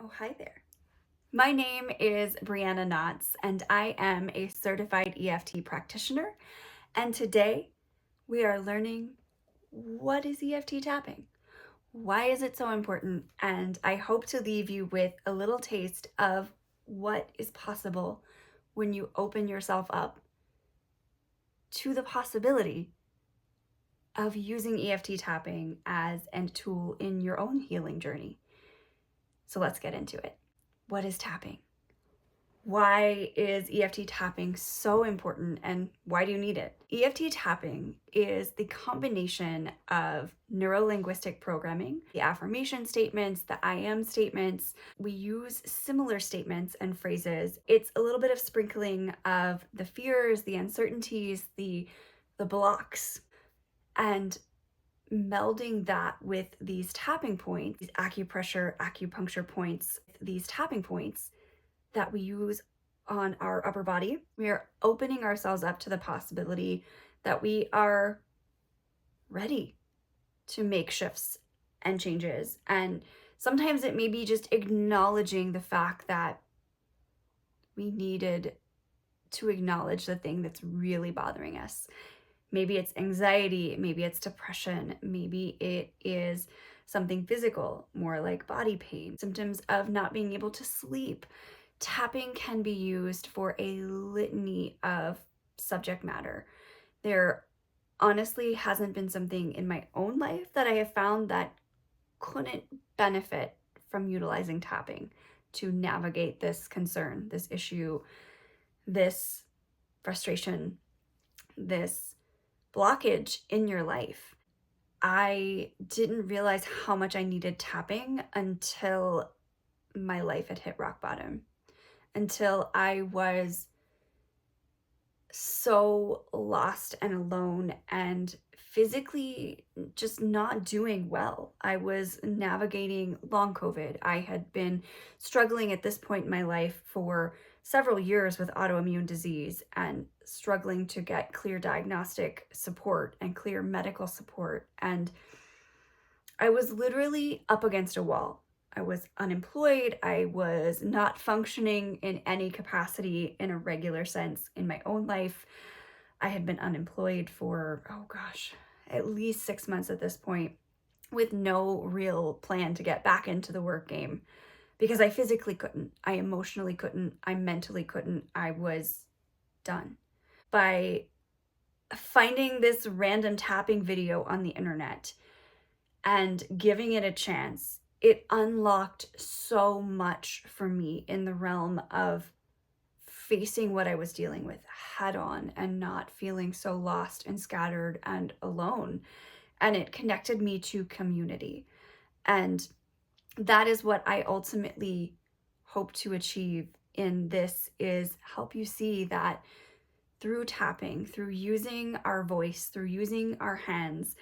Oh, hi there. My name is Brianna Knotts, and I am a certified EFT practitioner. And today we are learning, what is EFT tapping? Why is it so important? And I hope to leave you with a little taste of what is possible when you open yourself up to the possibility of using EFT tapping as a tool in your own healing journey. So let's get into it. What is tapping? Why is EFT tapping so important, and why do you need it? EFT tapping is the combination of neuro-linguistic programming, the affirmation statements, the I am statements. We use similar statements and phrases. It's a little bit of sprinkling of the fears, the uncertainties, the blocks, and melding that with these tapping points, these acupuncture points, these tapping points that we use on our upper body. We are opening ourselves up to the possibility that we are ready to make shifts and changes. And sometimes it may be just acknowledging the fact that we needed to acknowledge the thing that's really bothering us. Maybe it's anxiety, maybe it's depression, maybe it is something physical, more like body pain, symptoms of not being able to sleep. Tapping can be used for a litany of subject matter. There honestly hasn't been something in my own life that I have found that couldn't benefit from utilizing tapping to navigate this concern, this issue, this frustration, this blockage in your life. I didn't realize how much I needed tapping until my life had hit rock bottom, until I was so lost and alone and physically just not doing well. I was navigating long COVID. I had been struggling at this point in my life for several years with autoimmune disease and struggling to get clear diagnostic support and clear medical support. And I was literally up against a wall. I was unemployed. I was not functioning in any capacity in a regular sense in my own life. I had been unemployed for, at least 6 months at this point, with no real plan to get back into the work game because I physically couldn't, I emotionally couldn't, I mentally couldn't. I was done. By finding this random tapping video on the internet and giving it a chance, it unlocked so much for me in the realm of facing what I was dealing with head on and not feeling so lost and scattered and alone. And it connected me to community. And that is what I ultimately hope to achieve in this, is help you see that through tapping, through using our voice, through using our hands,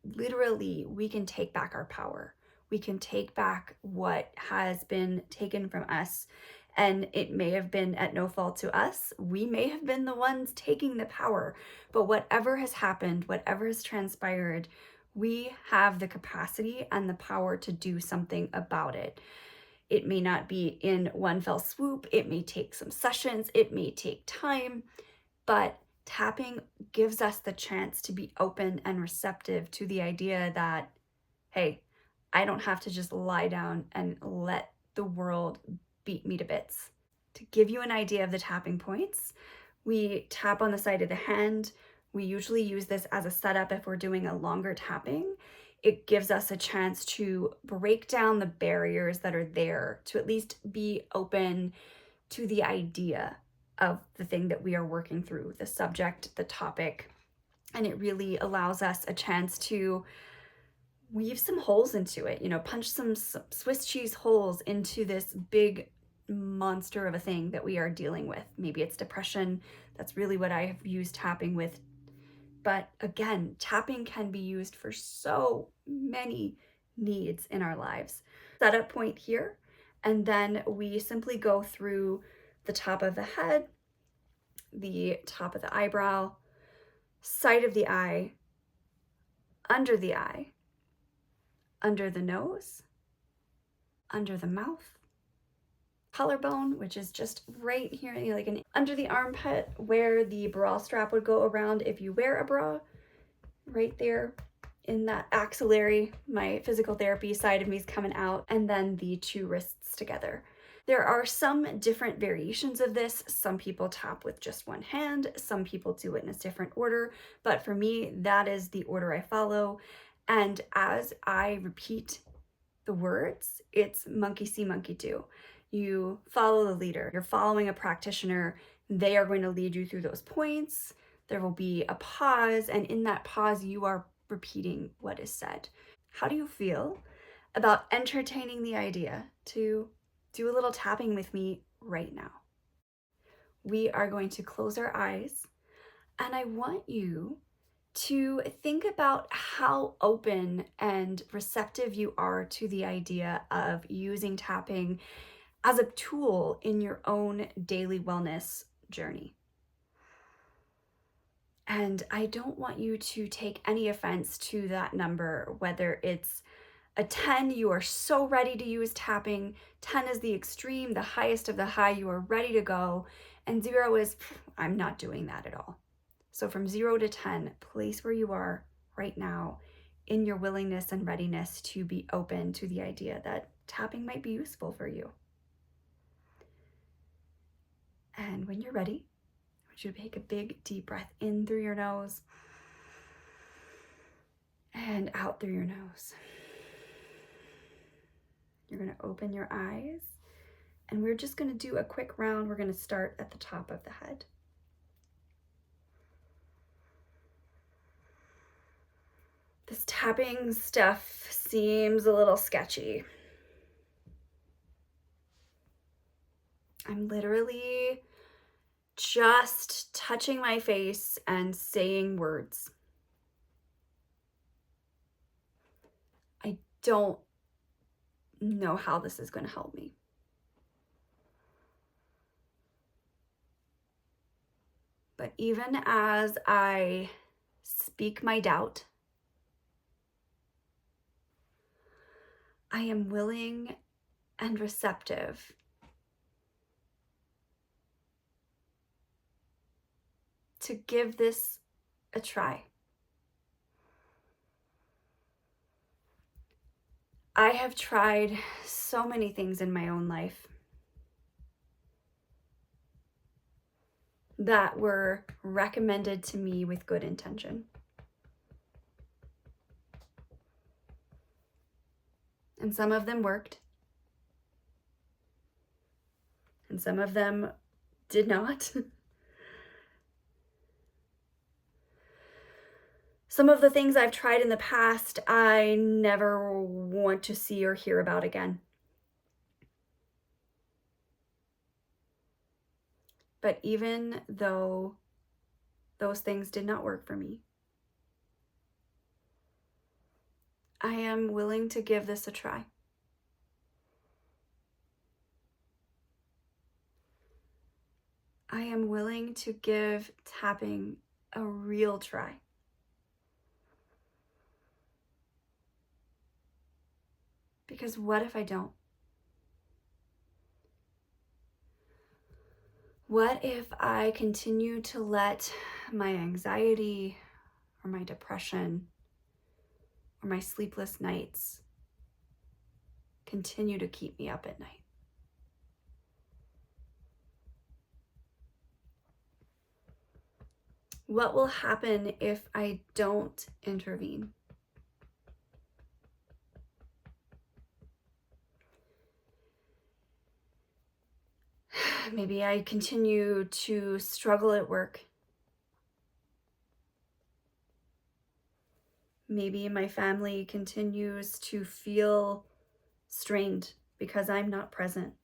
literally, we can take back our power. We can take back what has been taken from us. And it may have been at no fault to us. We may have been the ones taking the power. But whatever has happened, whatever has transpired, we have the capacity and the power to do something about it. It may not be in one fell swoop. It may take some sessions. It may take time. But tapping gives us the chance to be open and receptive to the idea that, hey, I don't have to just lie down and let the world beat me to bits. To give you an idea of the tapping points, we tap on the side of the hand. We usually use this as a setup if we're doing a longer tapping. It gives us a chance to break down the barriers that are there, to at least be open to the idea of the thing that we are working through, the subject, the topic. And it really allows us a chance to weave some holes into it, punch some Swiss cheese holes into this big monster of a thing that we are dealing with. Maybe it's depression. That's really what I have used tapping with. But again, tapping can be used for so many needs in our lives. Setup point here, and then we simply go through the top of the head, the top of the eyebrow, side of the eye, under the nose, under the mouth, collarbone, which is just right here, like under the armpit where the bra strap would go around if you wear a bra, right there in that axillary. My physical therapy side of me is coming out, and then the two wrists together. There are some different variations of this. Some people tap with just one hand, some people do it in a different order, but for me, that is the order I follow. And as I repeat the words, it's monkey see, monkey do. You follow the leader. You're following a practitioner. They are going to lead you through those points. There will be a pause, and in that pause, you are repeating what is said. How do you feel about entertaining the idea to do a little tapping with me right now? We are going to close our eyes, and I want you to think about how open and receptive you are to the idea of using tapping as a tool in your own daily wellness journey. And I don't want you to take any offense to that number, whether it's a 10, you are so ready to use tapping. 10 is the extreme, the highest of the high, you are ready to go. And 0 is, I'm not doing that at all. So from 0 to 10, place where you are right now in your willingness and readiness to be open to the idea that tapping might be useful for you. And when you're ready, I want you to take a big deep breath in through your nose and out through your nose. You're going to open your eyes, and we're just going to do a quick round. We're going to start at the top of the head. This tapping stuff seems a little sketchy. I'm literally just touching my face and saying words. I don't know how this is going to help me. But even as I speak my doubt, I am willing and receptive to give this a try. I have tried so many things in my own life that were recommended to me with good intention. And some of them worked, and some of them did not. Some of the things I've tried in the past, I never want to see or hear about again. But even though those things did not work for me, I am willing to give this a try. I am willing to give tapping a real try. Because what if I don't? What if I continue to let my anxiety or my depression or my sleepless nights continue to keep me up at night? What will happen if I don't intervene? Maybe I continue to struggle at work. Maybe my family continues to feel strained because I'm not present.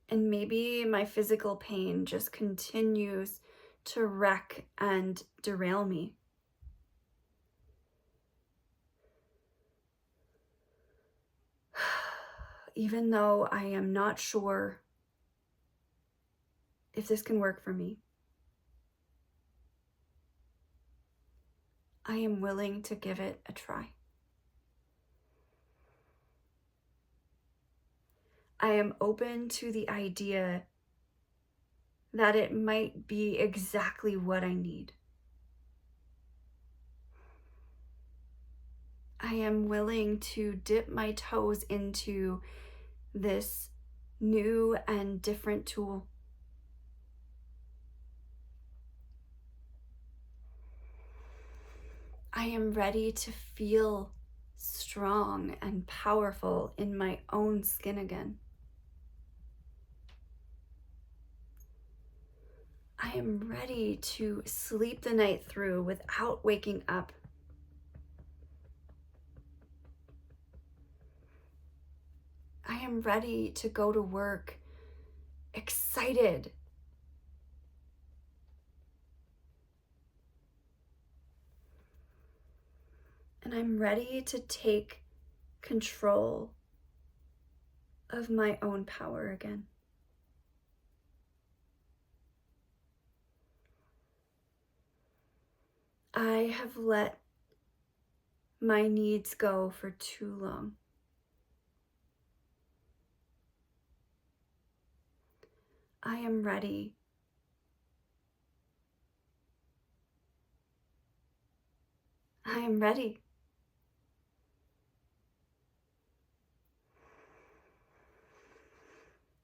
And maybe my physical pain just continues to wreck and derail me. Even though I am not sure if this can work for me, I am willing to give it a try. I am open to the idea that it might be exactly what I need. I am willing to dip my toes into this new and different tool. I am ready to feel strong and powerful in my own skin again. I am ready to sleep the night through without waking up. I am ready to go to work excited. And I'm ready to take control of my own power again. I have let my needs go for too long. I am ready. I am ready.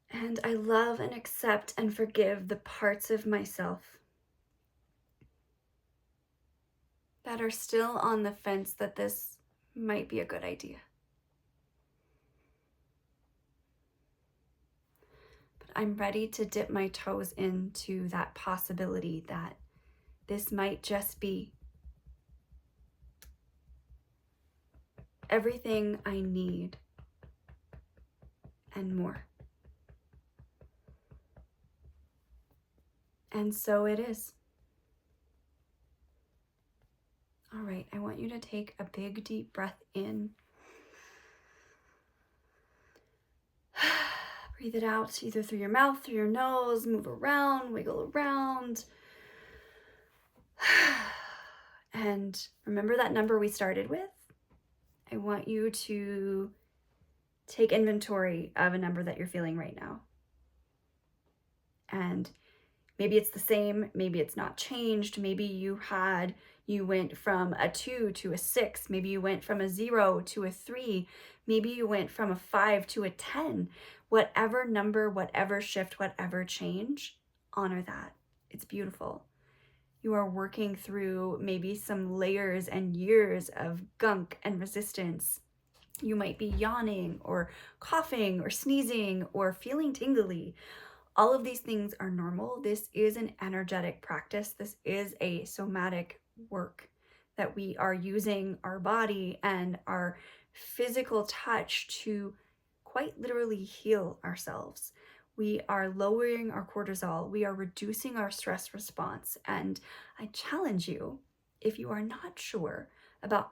And I love and accept and forgive the parts of myself that are still on the fence that this might be a good idea. But I'm ready to dip my toes into that possibility that this might just be everything I need and more. And so it is. All right, I want you to take a big deep breath in. Breathe it out either through your mouth, through your nose, move around, wiggle around. And remember that number we started with? I want you to take inventory of a number that you're feeling right now. And maybe it's the same, maybe it's not changed. Maybe you went from a 2 to a 6. Maybe you went from a 0 to a 3. Maybe you went from a 5 to a 10. Whatever number, whatever shift, whatever change, honor that. It's beautiful. You are working through maybe some layers and years of gunk and resistance. You might be yawning or coughing or sneezing or feeling tingly. All of these things are normal. This is an energetic practice. This is a somatic work that we are using our body and our physical touch to quite literally heal ourselves. We are lowering our cortisol. We are reducing our stress response. And I challenge you, if you are not sure about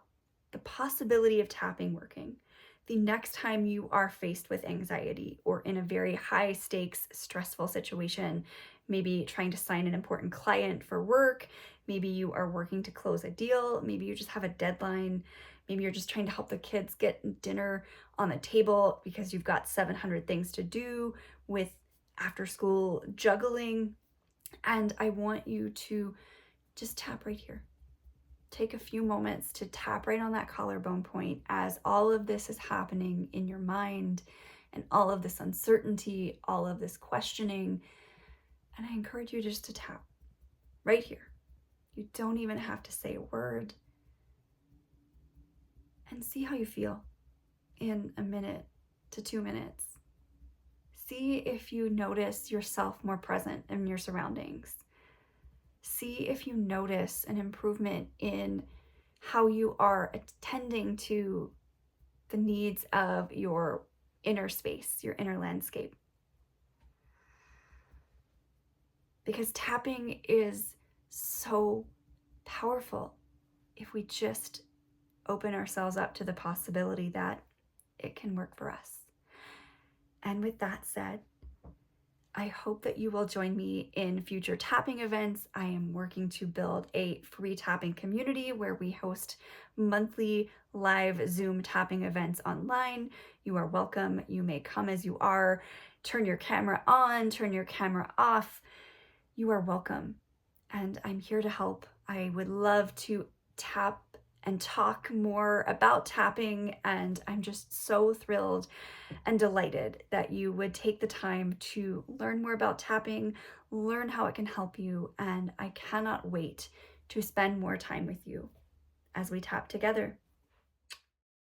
the possibility of tapping working, the next time you are faced with anxiety or in a very high stakes, stressful situation, maybe trying to sign an important client for work, maybe you are working to close a deal, maybe you just have a deadline, maybe you're just trying to help the kids get dinner on the table because you've got 700 things to do with after school juggling. And I want you to just tap right here. Take a few moments to tap right on that collarbone point as all of this is happening in your mind and all of this uncertainty, all of this questioning. And I encourage you just to tap right here. You don't even have to say a word. And see how you feel in a minute to 2 minutes. See if you notice yourself more present in your surroundings. See if you notice an improvement in how you are attending to the needs of your inner space, your inner landscape. Because tapping is so powerful if we just open ourselves up to the possibility that it can work for us. And with that said, I hope that you will join me in future tapping events. I am working to build a free tapping community where we host monthly live Zoom tapping events online. You are welcome. You may come as you are. Turn your camera on, turn your camera off. You are welcome. And I'm here to help. I would love to tap and talk more about tapping, and I'm just so thrilled and delighted that you would take the time to learn more about tapping, learn how it can help you, and I cannot wait to spend more time with you as we tap together.